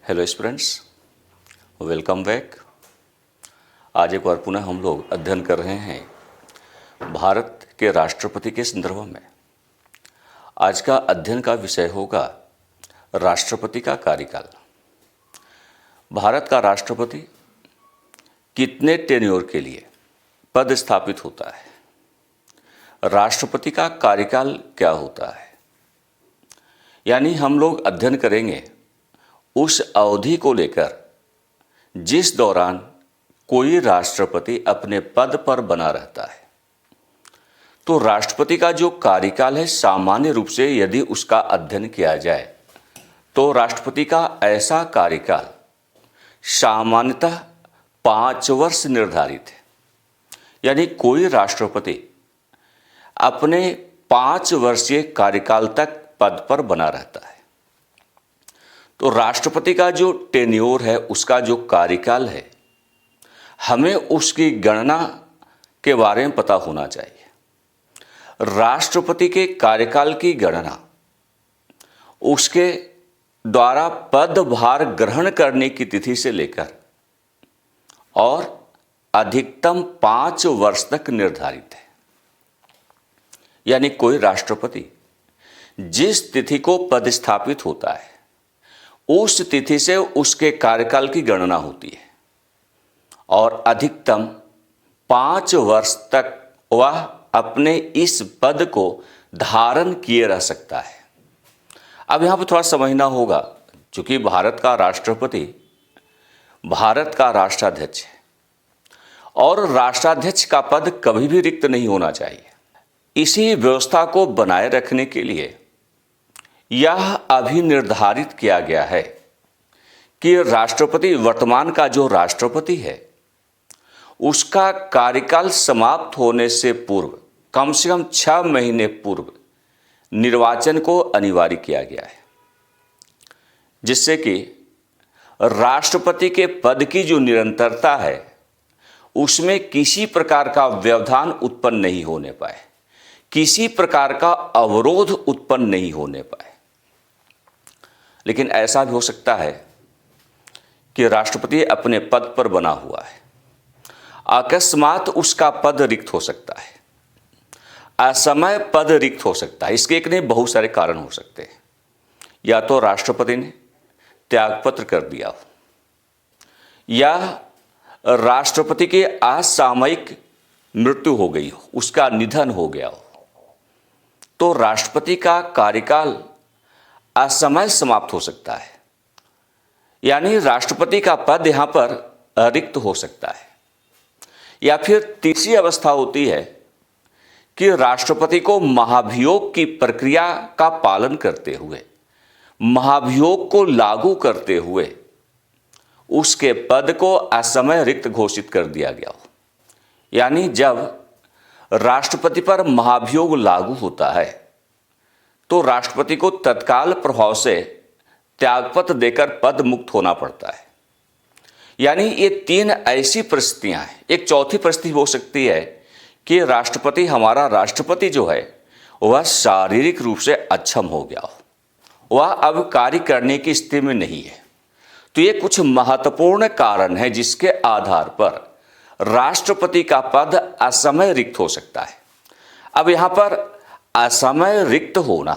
Hello students, welcome back. आज एक बार पुनः हम लोग अध्ययन कर रहे हैं भारत के राष्ट्रपति के संदर्भ में। आज का अध्ययन का विषय होगा राष्ट्रपति का कार्यकाल। भारत का राष्ट्रपति कितने टेन्योर के लिए पद स्थापित होता है, राष्ट्रपति का कार्यकाल क्या होता है, यानी हम लोग अध्ययन करेंगे उस अवधि को लेकर जिस दौरान कोई राष्ट्रपति अपने पद पर बना रहता है। तो राष्ट्रपति का जो कार्यकाल है, सामान्य रूप से यदि उसका अध्ययन किया जाए तो राष्ट्रपति का ऐसा कार्यकाल सामान्यतः 5 वर्ष निर्धारित है। यानी कोई राष्ट्रपति अपने 5 वर्षीय कार्यकाल तक पद पर बना रहता है। तो राष्ट्रपति का जो टेन्योर है, उसका जो कार्यकाल है, हमें उसकी गणना के बारे में पता होना चाहिए। राष्ट्रपति के कार्यकाल की गणना उसके द्वारा पदभार ग्रहण करने की तिथि से लेकर और अधिकतम 5 वर्ष तक निर्धारित है। यानी कोई राष्ट्रपति जिस तिथि को पदस्थापित होता है, उस तिथि से उसके कार्यकाल की गणना होती है और अधिकतम 5 वर्ष तक वह अपने इस पद को धारण किए रह सकता है। अब यहाँ पर थोड़ा समझना होगा, क्योंकि भारत का राष्ट्रपति भारत का राष्ट्राध्यक्ष है और राष्ट्राध्यक्ष का पद कभी भी रिक्त नहीं होना चाहिए। इसी व्यवस्था को बनाए रखने के लिए यह अभी निर्धारित किया गया है कि राष्ट्रपति, वर्तमान का जो राष्ट्रपति है, उसका कार्यकाल समाप्त होने से पूर्व कम से कम 6 महीने पूर्व निर्वाचन को अनिवार्य किया गया है, जिससे कि राष्ट्रपति के पद की जो निरंतरता है उसमें किसी प्रकार का व्यवधान उत्पन्न नहीं होने पाए, किसी प्रकार का अवरोध उत्पन्न नहीं होने पाए। लेकिन ऐसा भी हो सकता है कि राष्ट्रपति अपने पद पर बना हुआ है, अकस्मात उसका पद रिक्त हो सकता है, असमय पद रिक्त हो सकता है। इसके एक नहीं बहुत सारे कारण हो सकते हैं। या तो राष्ट्रपति ने त्यागपत्र कर दिया हो, या राष्ट्रपति की असामयिक मृत्यु हो गई हो, उसका निधन हो गया हो, तो राष्ट्रपति का कार्यकाल असमय समाप्त हो सकता है। यानी राष्ट्रपति का पद यहां पर रिक्त हो सकता है। या फिर तीसरी अवस्था होती है कि राष्ट्रपति को महाभियोग की प्रक्रिया का पालन करते हुए, महाभियोग को लागू करते हुए उसके पद को असमय रिक्त घोषित कर दिया गया हो। यानी जब राष्ट्रपति पर महाभियोग लागू होता है तो राष्ट्रपति को तत्काल प्रभाव से त्यागपत्र देकर पद मुक्त होना पड़ता है। यानी ये 3 ऐसी परिस्थितियां हैं। एक चौथी परिस्थिति हो सकती है कि राष्ट्रपति, हमारा राष्ट्रपति जो है वह शारीरिक रूप से अक्षम हो गया हो, वह अब कार्य करने की स्थिति में नहीं है। तो ये कुछ महत्वपूर्ण कारण है जिसके आधार पर राष्ट्रपति का पद असमय रिक्त हो सकता है। अब यहां पर असमय रिक्त होना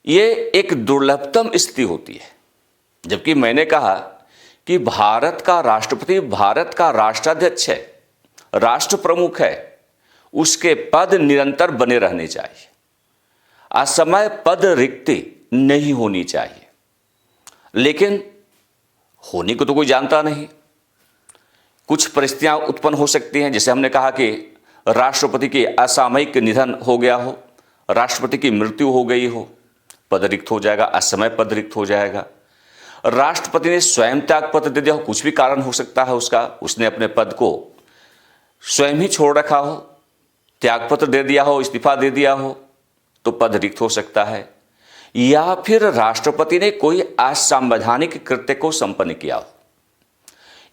ये एक दुर्लभतम स्थिति होती है। जबकि मैंने कहा कि भारत का राष्ट्रपति भारत का राष्ट्राध्यक्ष है, राष्ट्र प्रमुख है, उसके पद निरंतर बने रहने चाहिए, असमय पद रिक्ति नहीं होनी चाहिए। लेकिन होने को तो कोई जानता नहीं। कुछ परिस्थितियां उत्पन्न हो सकती हैं, जैसे हमने कहा कि राष्ट्रपति की असामयिक निधन हो गया हो, राष्ट्रपति की मृत्यु हो गई हो, पद रिक्त हो जाएगा, असमय पद रिक्त हो जाएगा। राष्ट्रपति ने स्वयं त्यागपत्र दे दिया हो, कुछ भी कारण हो सकता है उसका, उसने अपने पद को स्वयं ही छोड़ रखा हो, त्यागपत्र दे दिया हो, इस्तीफा दे दिया हो, तो पद रिक्त हो सकता है। या फिर राष्ट्रपति ने कोई असंवैधानिक कृत्य को संपन्न किया हो।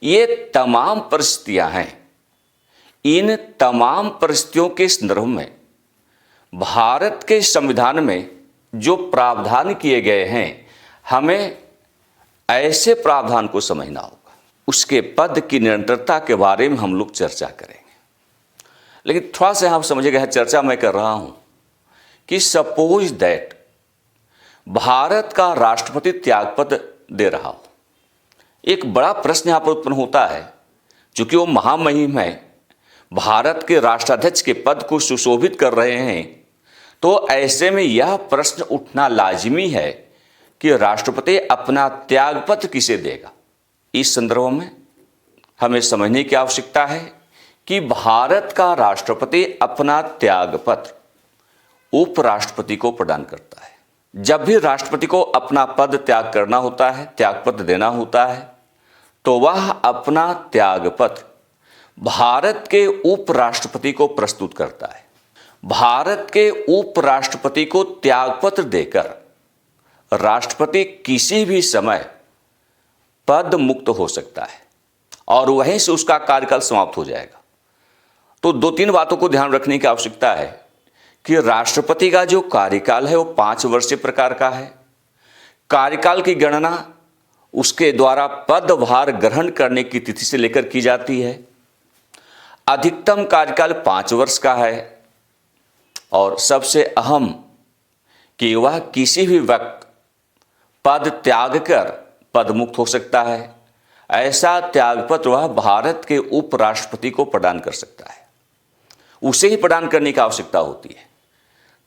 ये तमाम परिस्थितियां हैं। इन तमाम परिस्थितियों के संदर्भ में भारत के संविधान में जो प्रावधान किए गए हैं, हमें ऐसे प्रावधान को समझना होगा। उसके पद की निरंतरता के बारे में हम लोग चर्चा करेंगे। लेकिन थोड़ा सा आप समझिएगा, चर्चा मैं कर रहा हूं कि सपोज दैट भारत का राष्ट्रपति त्यागपत्र दे रहा हो। एक बड़ा प्रश्न यहां पर उत्पन्न होता है, चूंकि वो महामहिम है, भारत के राष्ट्राध्यक्ष के पद को सुशोभित कर रहे हैं, तो ऐसे में यह प्रश्न उठना लाजिमी है कि राष्ट्रपति अपना त्यागपत्र किसे देगा। इस संदर्भ में हमें समझने की आवश्यकता है कि भारत का राष्ट्रपति अपना त्यागपत्र उपराष्ट्रपति को प्रदान करता है। जब भी राष्ट्रपति को अपना पद त्याग करना होता है, त्यागपत्र देना होता है, तो वह अपना त्यागपत्र भारत के उपराष्ट्रपति को प्रस्तुत करता है। भारत के उपराष्ट्रपति को त्यागपत्र देकर राष्ट्रपति किसी भी समय पद मुक्त हो सकता है और वहीं से उसका कार्यकाल समाप्त हो जाएगा। तो 2-3 बातों को ध्यान रखने की आवश्यकता है कि राष्ट्रपति का जो कार्यकाल है वो 5 वर्षीय प्रकार का है। कार्यकाल की गणना उसके द्वारा पदभार ग्रहण करने की तिथि से लेकर की जाती है। अधिकतम कार्यकाल 5 वर्ष का है और सबसे अहम कि वह किसी भी वक्त पद त्याग कर पद मुक्त हो सकता है। ऐसा त्यागपत्र वह भारत के उपराष्ट्रपति को प्रदान कर सकता है, उसे ही प्रदान करने की आवश्यकता होती है।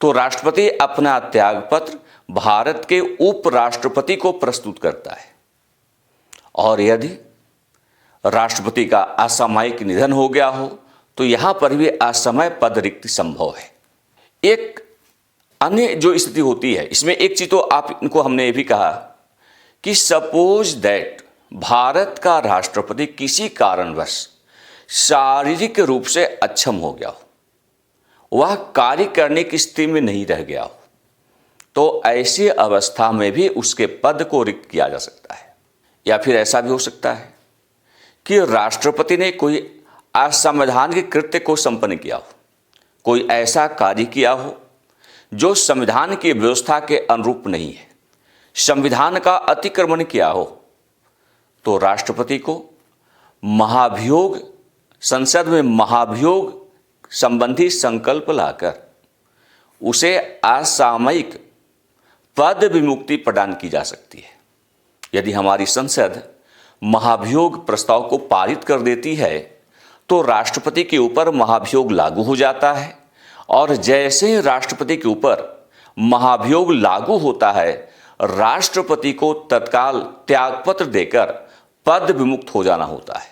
तो राष्ट्रपति अपना त्यागपत्र भारत के उपराष्ट्रपति को प्रस्तुत करता है और यदि राष्ट्रपति का असामयिक निधन हो गया हो तो यहां पर भी असमय पद रिक्ति संभव है। एक अन्य जो स्थिति होती है, इसमें एक चीज तो आप इनको हमने ये भी कहा कि सपोज दैट भारत का राष्ट्रपति किसी कारणवश शारीरिक रूप से अक्षम हो गया हो, वह कार्य करने की स्थिति में नहीं रह गया हो, तो ऐसी अवस्था में भी उसके पद को रिक्त किया जा सकता है। या फिर ऐसा भी हो सकता है कि राष्ट्रपति ने कोई असंवैधानिक कृत्य को संपन्न किया हो, कोई ऐसा कार्य किया हो जो संविधान की व्यवस्था के अनुरूप नहीं है, संविधान का अतिक्रमण किया हो, तो राष्ट्रपति को महाभियोग, संसद में महाभियोग संबंधी संकल्प लाकर उसे असामयिक पद विमुक्ति प्रदान की जा सकती है। यदि हमारी संसद महाभियोग प्रस्ताव को पारित कर देती है तो राष्ट्रपति के ऊपर महाभियोग लागू हो जाता है और जैसे ही राष्ट्रपति के ऊपर महाभियोग लागू होता है, राष्ट्रपति को तत्काल त्यागपत्र देकर पद विमुक्त हो जाना होता है।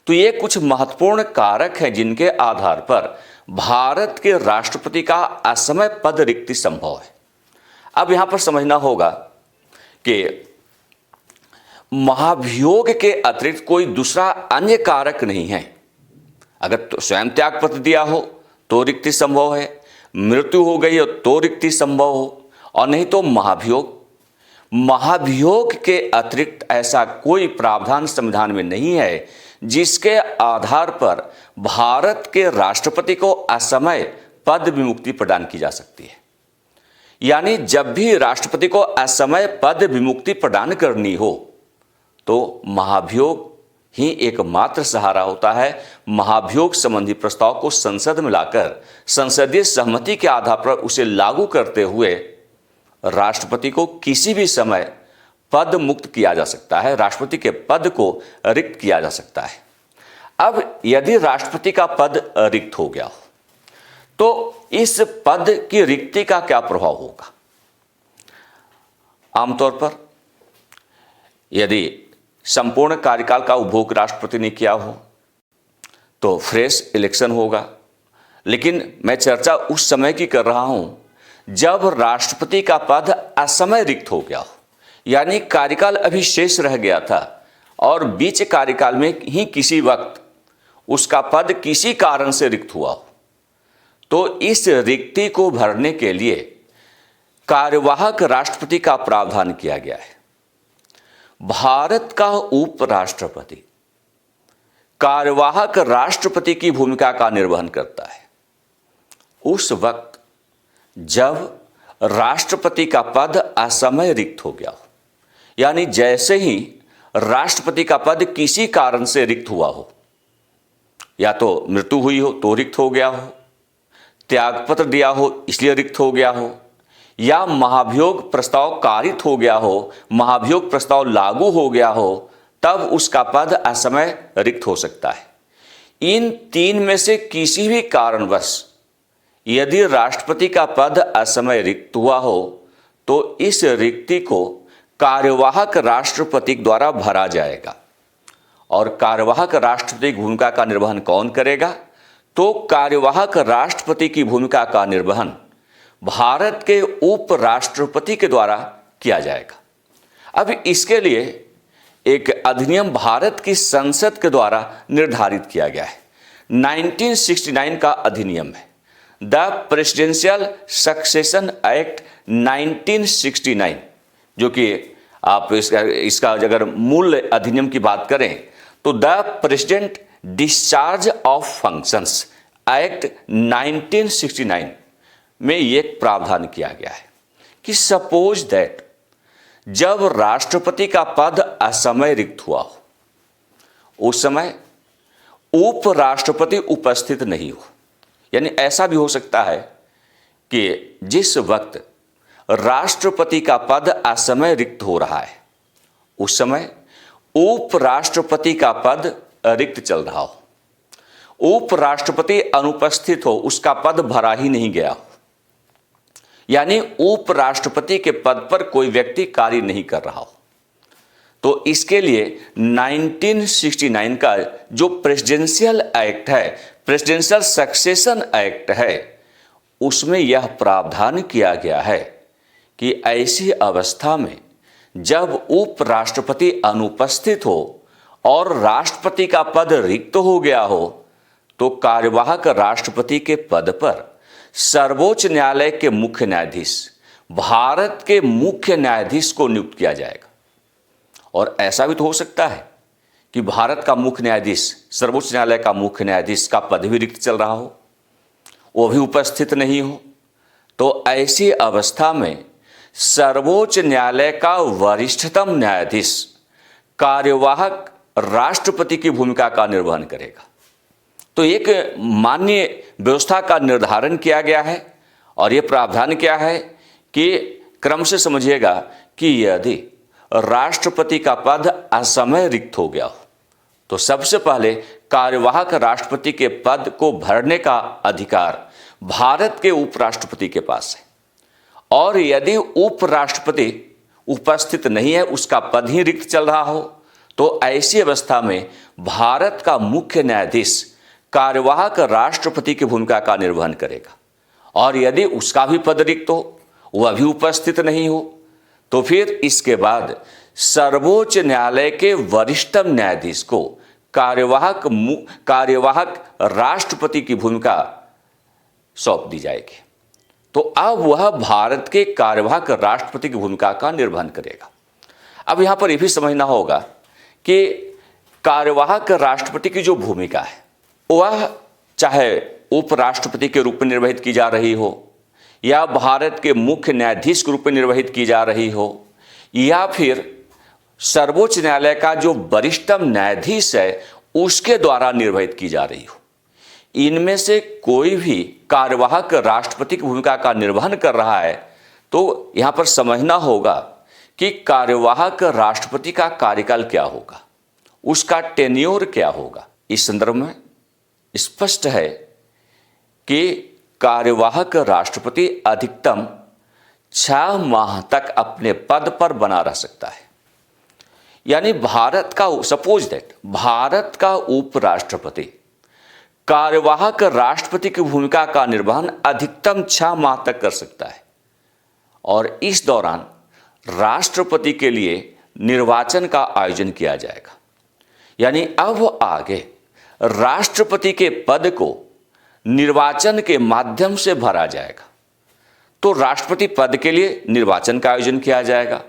तो ये कुछ महत्वपूर्ण कारक हैं जिनके आधार पर भारत के राष्ट्रपति का असमय पद रिक्ति संभव है। अब यहां पर समझना होगा कि महाभियोग के अतिरिक्त कोई दूसरा अन्य कारक नहीं है। अगर तो स्वयं त्यागपत्र दिया हो तो रिक्ति संभव है, मृत्यु हो गई हो तो रिक्ति संभव हो, और नहीं तो महाभियोग। महाभियोग के अतिरिक्त ऐसा कोई प्रावधान संविधान में नहीं है जिसके आधार पर भारत के राष्ट्रपति को असमय पद विमुक्ति प्रदान की जा सकती है। यानी जब भी राष्ट्रपति को असमय पद विमुक्ति प्रदान करनी हो तो महाभियोग ही एकमात्र सहारा होता है। महाभियोग संबंधी प्रस्ताव को संसद में लाकर संसदीय सहमति के आधार पर उसे लागू करते हुए राष्ट्रपति को किसी भी समय पद मुक्त किया जा सकता है, राष्ट्रपति के पद को रिक्त किया जा सकता है। अब यदि राष्ट्रपति का पद रिक्त हो गया हो तो इस पद की रिक्ति का क्या प्रभाव होगा? आमतौर पर यदि संपूर्ण कार्यकाल का उपभोग राष्ट्रपति ने किया हो तो फ्रेश इलेक्शन होगा, लेकिन मैं चर्चा उस समय की कर रहा हूं जब राष्ट्रपति का पद असमय रिक्त हो गया हो, यानी कार्यकाल अभी शेष रह गया था और बीच कार्यकाल में ही किसी वक्त उसका पद किसी कारण से रिक्त हुआ हो, तो इस रिक्ति को भरने के लिए कार्यवाहक राष्ट्रपति का प्रावधान किया गया है। भारत का उपराष्ट्रपति कार्यवाहक राष्ट्रपति की भूमिका का निर्वहन करता है उस वक्त जब राष्ट्रपति का पद असमय रिक्त हो गया हो, यानी जैसे ही राष्ट्रपति का पद किसी कारण से रिक्त हुआ हो, या तो मृत्यु हुई हो तो रिक्त हो गया हो, त्यागपत्र दिया हो इसलिए रिक्त हो गया हो, या महाभियोग प्रस्ताव कारित हो गया हो, महाभियोग प्रस्ताव लागू हो गया हो, तब उसका पद असमय रिक्त हो सकता है। इन तीन में से किसी भी कारणवश यदि राष्ट्रपति का पद असमय रिक्त हुआ हो तो इस रिक्ति को कार्यवाहक राष्ट्रपति द्वारा भरा जाएगा। और कार्यवाहक राष्ट्रपति की भूमिका का निर्वहन कौन करेगा? तो कार्यवाहक राष्ट्रपति की भूमिका का निर्वहन भारत के उपराष्ट्रपति के द्वारा किया जाएगा। अब इसके लिए एक अधिनियम भारत की संसद के द्वारा निर्धारित किया गया है। 1969 का अधिनियम है, द प्रेसिडेंशियल सक्सेशन एक्ट 1969, जो कि आप इसका अगर मूल अधिनियम की बात करें तो the president discharge of functions act 1969 में एक प्रावधान किया गया है कि सपोज दैट जब राष्ट्रपति का पद असमय रिक्त हुआ हो, उस समय उपराष्ट्रपति उपस्थित नहीं हो। यानी ऐसा भी हो सकता है कि जिस वक्त राष्ट्रपति का पद असमय रिक्त हो रहा है, उस समय उपराष्ट्रपति का पद रिक्त चल रहा हो, उपराष्ट्रपति अनुपस्थित हो, उसका पद भरा ही नहीं गया हो, यानी उपराष्ट्रपति के पद पर कोई व्यक्ति कार्य नहीं कर रहा हो। तो इसके लिए 1969 का जो प्रेसिडेंशियल एक्ट है, प्रेसिडेंशियल सक्सेशन एक्ट है, उसमें यह प्रावधान किया गया है कि ऐसी अवस्था में जब उपराष्ट्रपति अनुपस्थित हो और राष्ट्रपति का पद रिक्त हो गया हो तो कार्यवाहक राष्ट्रपति के पद पर सर्वोच्च न्यायालय के मुख्य न्यायाधीश, भारत के मुख्य न्यायाधीश को नियुक्त किया जाएगा। और ऐसा भी तो हो सकता है कि भारत का मुख्य न्यायाधीश, सर्वोच्च न्यायालय का मुख्य न्यायाधीश का पद भी रिक्त चल रहा हो, वो भी उपस्थित नहीं हो। तो ऐसी अवस्था में सर्वोच्च न्यायालय का वरिष्ठतम न्यायाधीश कार्यवाहक राष्ट्रपति की भूमिका का निर्वहन करेगा। तो एक मान्य व्यवस्था का निर्धारण किया गया है और ये प्रावधान क्या है कि क्रम से समझिएगा कि यदि राष्ट्रपति का पद असमय रिक्त हो गया हो तो सबसे पहले कार्यवाहक राष्ट्रपति के पद को भरने का अधिकार भारत के उपराष्ट्रपति के पास है। और यदि उपराष्ट्रपति उपस्थित नहीं है, उसका पद ही रिक्त चल रहा हो, तो ऐसी अवस्था में भारत का मुख्य न्यायाधीश कार्यवाहक राष्ट्रपति की भूमिका का निर्वहन करेगा। और यदि उसका भी पद रिक्त हो, वह भी उपस्थित नहीं हो, तो फिर इसके बाद सर्वोच्च न्यायालय के वरिष्ठतम न्यायाधीश को कार्यवाहक राष्ट्रपति की भूमिका सौंप दी जाएगी। तो अब वह भारत के कार्यवाहक राष्ट्रपति की भूमिका का निर्वहन करेगा। अब यहां पर यह भी समझना होगा कि कार्यवाहक राष्ट्रपति की जो भूमिका है वह चाहे उपराष्ट्रपति के रूप में निर्वहित की जा रही हो, या भारत के मुख्य न्यायाधीश के रूप में निर्वहित की जा रही हो, या फिर सर्वोच्च न्यायालय का जो वरिष्ठतम न्यायाधीश है उसके द्वारा निर्वहित की जा रही हो, इनमें से कोई भी कार्यवाहक राष्ट्रपति की भूमिका का निर्वहन कर रहा है, तो यहां पर समझना होगा कि कार्यवाहक राष्ट्रपति का कार्यकाल क्या होगा, उसका टेन्योर क्या होगा। इस संदर्भ में स्पष्ट है कि कार्यवाहक राष्ट्रपति अधिकतम 6 माह तक अपने पद पर बना रह सकता है। यानी भारत का सपोज दैट भारत का उपराष्ट्रपति कार्यवाहक राष्ट्रपति की भूमिका का निर्वहन अधिकतम 6 माह तक कर सकता है। और इस दौरान राष्ट्रपति के लिए निर्वाचन का आयोजन किया जाएगा। यानी अब आगे राष्ट्रपति के पद को निर्वाचन के माध्यम से भरा जाएगा। तो राष्ट्रपति पद के लिए निर्वाचन का आयोजन किया जाएगा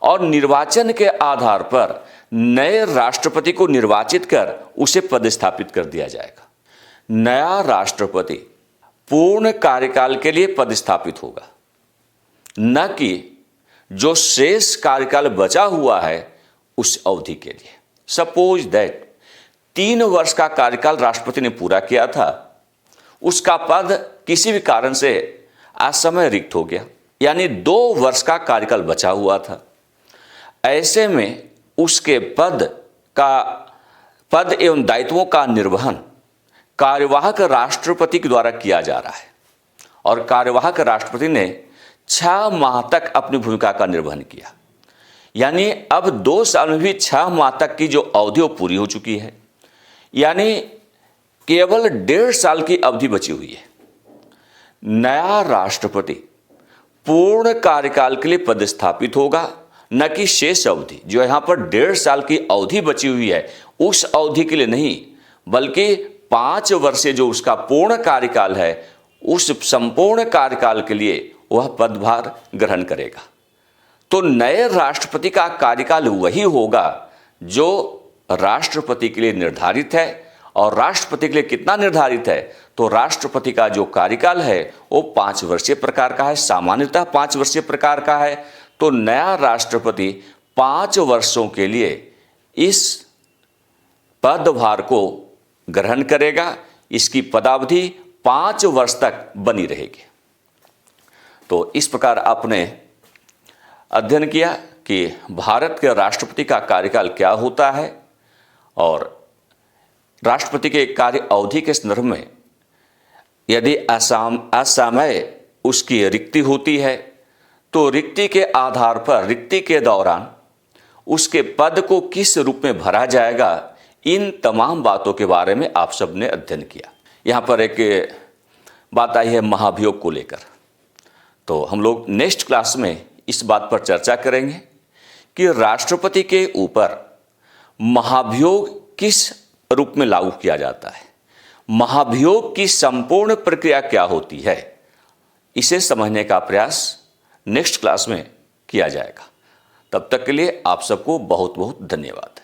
और निर्वाचन के आधार पर नए राष्ट्रपति को निर्वाचित कर उसे पदस्थापित कर दिया जाएगा। नया राष्ट्रपति पूर्ण कार्यकाल के लिए पदस्थापित होगा, न कि जो शेष कार्यकाल बचा हुआ है उस अवधि के लिए। सपोज दैट 3 वर्ष का कार्यकाल राष्ट्रपति ने पूरा किया था, उसका पद किसी भी कारण से असमय रिक्त हो गया, यानी 2 वर्ष का कार्यकाल बचा हुआ था। ऐसे में उसके पद एवं दायित्वों का निर्वहन कार्यवाहक राष्ट्रपति के द्वारा किया जा रहा है और कार्यवाहक राष्ट्रपति ने 6 माह तक अपनी भूमिका का निर्वहन किया। यानी अब 2 साल में भी 6 माह तक की जो अवधि वो पूरी हो चुकी है, यानी केवल 1.5 साल की अवधि बची हुई है। नया राष्ट्रपति पूर्ण कार्यकाल के लिए पदस्थापित होगा, न कि शेष अवधि जो यहां पर 1.5 साल की अवधि बची हुई है उस अवधि के लिए नहीं, बल्कि 5 वर्षीय जो उसका पूर्ण कार्यकाल है उस संपूर्ण कार्यकाल के लिए वह पदभार ग्रहण करेगा। तो नए राष्ट्रपति का कार्यकाल वही होगा जो राष्ट्रपति के लिए निर्धारित है। और राष्ट्रपति के लिए कितना निर्धारित है? तो राष्ट्रपति का जो कार्यकाल है वो 5 वर्षीय प्रकार का है, सामान्यतः 5 वर्षीय प्रकार का है। तो नया राष्ट्रपति 5 वर्षों के लिए इस पदभार को ग्रहण करेगा। इसकी पदावधि 5 वर्ष तक बनी रहेगी। तो इस प्रकार आपने अध्ययन किया कि भारत के राष्ट्रपति का कार्यकाल क्या होता है और राष्ट्रपति के कार्य अवधि के संदर्भ में यदि असमय उसकी रिक्ति होती है तो रिक्ति के आधार पर रिक्ति के दौरान उसके पद को किस रूप में भरा जाएगा, इन तमाम बातों के बारे में आप सबने अध्ययन किया। यहाँ पर एक बात आई है महाभियोग को लेकर, तो हम लोग नेक्स्ट क्लास में इस बात पर चर्चा करेंगे कि राष्ट्रपति के ऊपर महाभियोग किस रूप में लागू किया जाता है, महाभियोग की संपूर्ण प्रक्रिया क्या होती है, इसे समझने का प्रयास नेक्स्ट क्लास में किया जाएगा। तब तक के लिए आप सबको बहुत बहुत धन्यवाद।